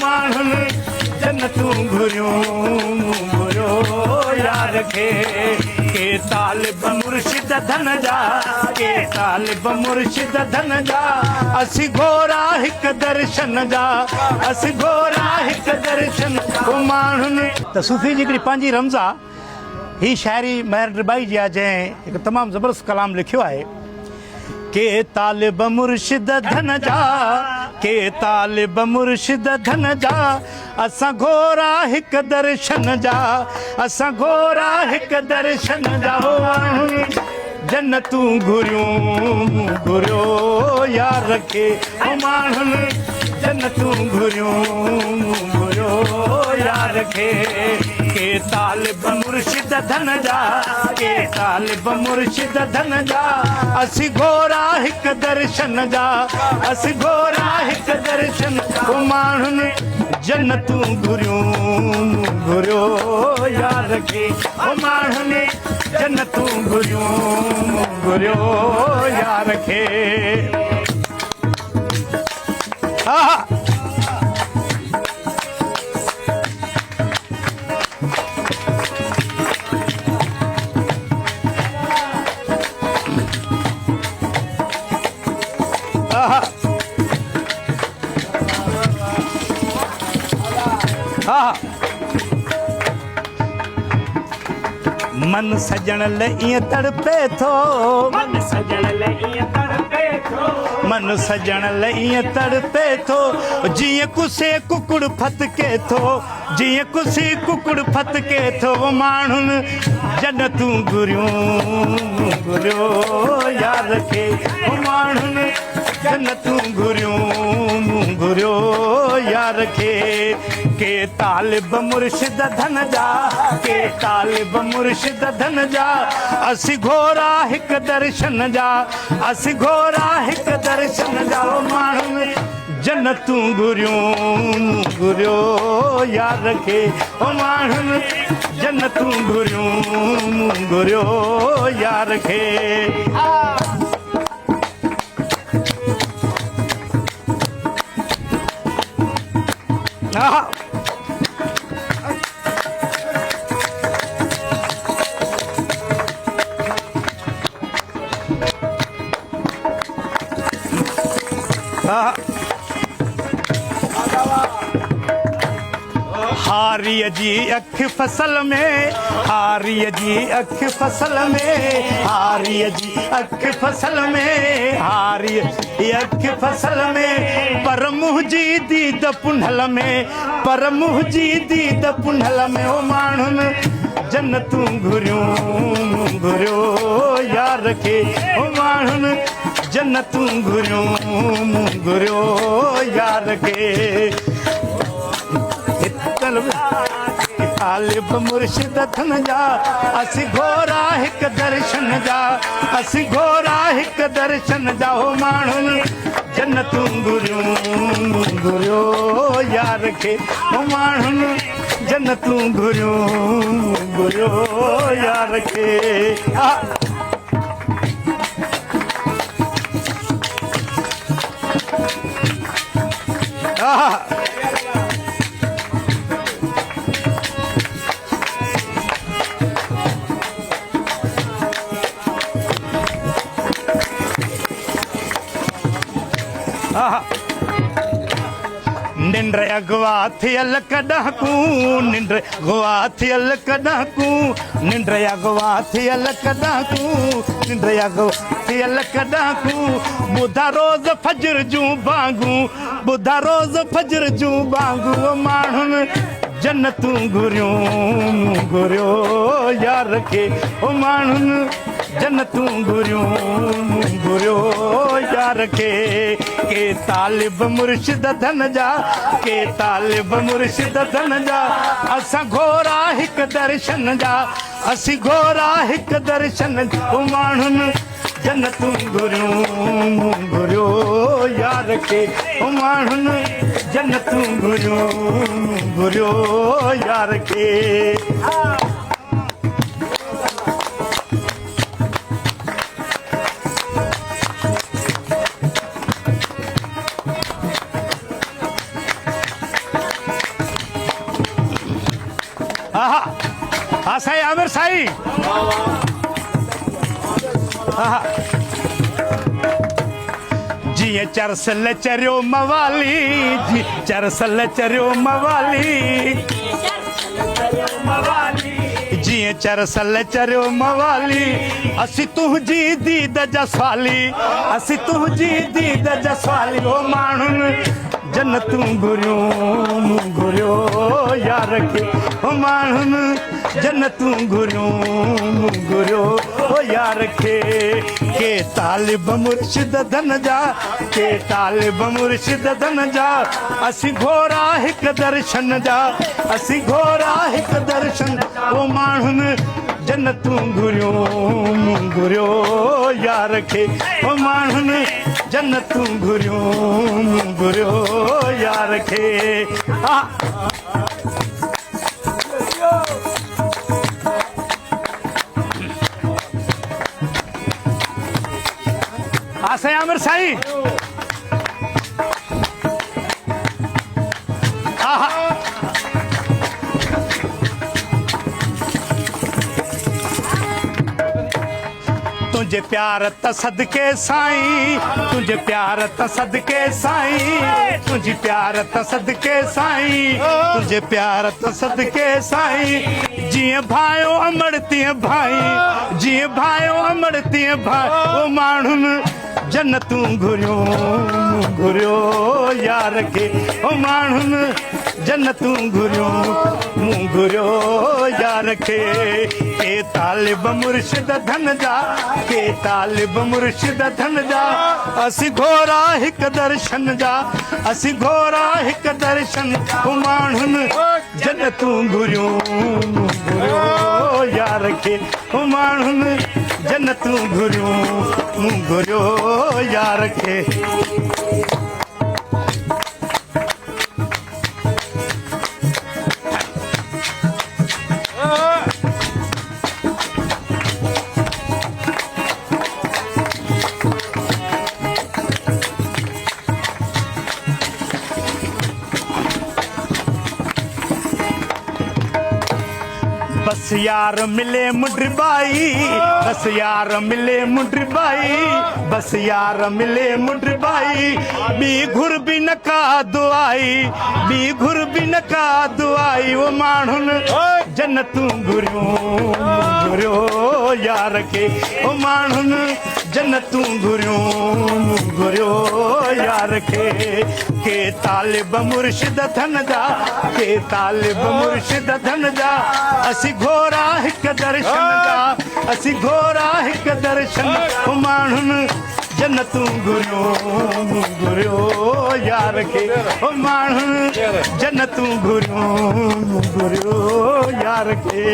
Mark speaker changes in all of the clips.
Speaker 1: माण्हुनि जन्नतूं घुरियो यार खे के तालिब मुर्शिद धन जा के तालिब मुर्शिद धन जा असी घोरा हिक दर्शन जा असी घोरा हिक दर्शन ओ माण्हुनि त सूफ़ी जी हिकिड़ी पंहिंजी रमज़ आहे ही शाइरी महर रिबाई जी आहे जंहिं हिकु तमामु ज़बरदस्त कलाम लिखियो आहे के तालिब मुर्शिद धन जा के तालिब मुर्शिद धन जा असां घोरा हिक दर्शन जा असां घोरा हिक दर्शन जा जन्नतूं घुरियो यार खे माण्हुनि जन्नतूं घुरियो यार खे के तालिब मुर्शिद धन जा के तालिब मुर्शिद धन जा असी घोरा हिक दर्शन जा असी घोरा हिक दर्शन माण्हुनि जन्नतूं घुरियो यार खे माण्हुनि जन्नतूं घुरियो यार खे मन सजण लाइ ईअं तड़पे थो मन सजण लाइ ईअं तड़पे थो मन सजण लाइ ईअं तड़पे थो जीअं कुसे कुकुड़ फतके थो जीअं कुसे कुकुड़ फतके थो माण्हुनि जन्नतूं घुरियो यार खे माण्हुनि जन्नतूं घुरियो यार खे के तालिब मुर्शिद धन जा के तालिब मुर्शिद धन जा असी घोरा हिक दर्शन जा असी घोरा हिक दर्शन जा माण्हुनि जन्नतूं घुरियो यार खे माण्हुनि जन्नतूं घुरियो यार खे हारीअ जी अख फसल में हारीअ जी अख फसल में हारीअ जी अख फसल में हारीअ जी अख फसल में पर मुंहिंजी दीद पुंढल में पर मुंहिंजी दीद पुंढल में ओ माण्हुनि जन्नतूं घुरियो यार खे ओ माण्हुनि जन्नतूं घुरियो यार खे तालिब मुर्शिद धन जा असी घोरा हिक दर्शन जा असी घोरा हिक दर्शन जा हो माण्हुनि जन्नतूं घुरियो यार खे हो माण्हुनि जन्नतूं घुरियो यार खे निंड अगवा थियल कॾहिं निंड अगवा थियल कॾहिं निंड अगवा थियल कॾहिं निंड अगवा थियल कॾहिं ॿुधा रोज़ फजर जूं बांगूं ॿुधा रोज़ फजर जूं बांगूं माण्हुनि जन्नतूं घुरियो यार खे माण्हुनि जन्नतूं घुरियो यार खे के तालिब मुर्शिद धन जा के तालिब मुर्शिद धन जा असां घोरा हिक दर्शन जा असी घोरा हिक दर्शन जा माण्हुनि जन्नतूं घुरियो यार खे माण्हुनि जन्नतूं घुरियो यार खे आहा हा साईं आमिर साईं आहा जिए चरसल चरियो मवाली जी चरसल चरियो मवाली जिए चरसल चरियो मवाली असी तुझी दीद जसवाली असी तुझी दीद जसवाली ओ माण्हुन जन्नतूं घुरियो यार खे ओ माण्हुन जन्नतूं घुरियो ओ यार खे के तालिब मुर्शिद धन जा के तालिब मुर्शिद धन जा असी घोरा हिक दर्शन जा असी घोरा हिक दर्शन ओ माण्हुन जन्नतूं घुरियो यार खे ओ माण्हुन जन्नतूं घुरियो यार खे साईं आमिर साईं आहा तुझे प्यार त सदके साईं तुझे प्यार त सदके साईं तुझे प्यार त सदके साईं तुझे प्यार त सदके साईं जीअं भायो अमड़ तीअं भाई जीअं भायो अमड़ तीअं भाई ओ माण्हुनि जन्नतूं घुरियो यार खे ओ माण्हुनि जन्नतूं घुरियो यार खे के तालिब मुर्शिद धन जा के तालिब मुर्शिद धन जा असी घोरा हिक दर्शन जा असी घोरा हिक दर्शन ओ माण्हुनि जन्नतूं घुरियो यार खे ओ माण्हुनि जन्नतूं घुरियो यार खे बस यार मिले मुंडी बाई बस यार मिले मुंडी बाई बस यार मिले मुंडी बाई बी घुर बि न का दुआई बी घुर बि न का दुआई वो माण्हुनि जन्नतूं घुरियो यार खे ओ माण्हुनि जन्नतूं घुरियो यार खे के तालिब मुर्शिद धन जा के तालिब मुर्शिद धन जा असी घोरा हिक दर्शन जा असी घोरा हिक दर्शन ओ माण्हुनि जन्नतूं घुरियो यार खे ओ माण्हुनि जन्नतूं घुरियो यार खे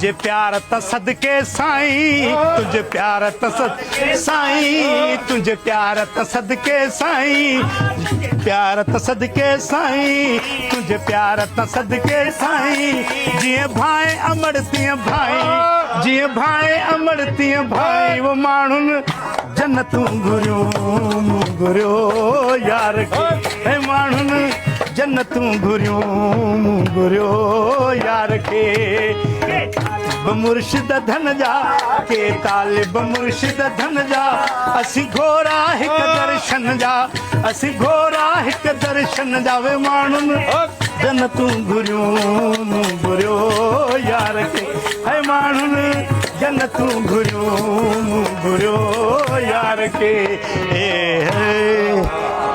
Speaker 1: तुझे प्यार त सदके साईं तुझे प्यार त सदके साईं तुझे प्यार त सदके साईं प्यार त सदके साईं तुझे प्यार त सदके साईं जीअं भाई अमड़ तीअं भाई जीअं भाई अमड़ तीअं भाई वो माण्हुनि जन्नतूं घुरियो यार खे हे माण्हुनि जन्नतूं घुरियो यार खे मुर्शिद धन जा के तालिब मुर्शिद धन जा असी घोरा हिक दर्शन जा असी घोरा हिक दर्शन जा वे माण्हुनि जन्नतूं घुरियो यार खे हे माण्हुनि जन्नतूं घुरियो यार खे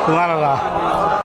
Speaker 1: तुम्हारा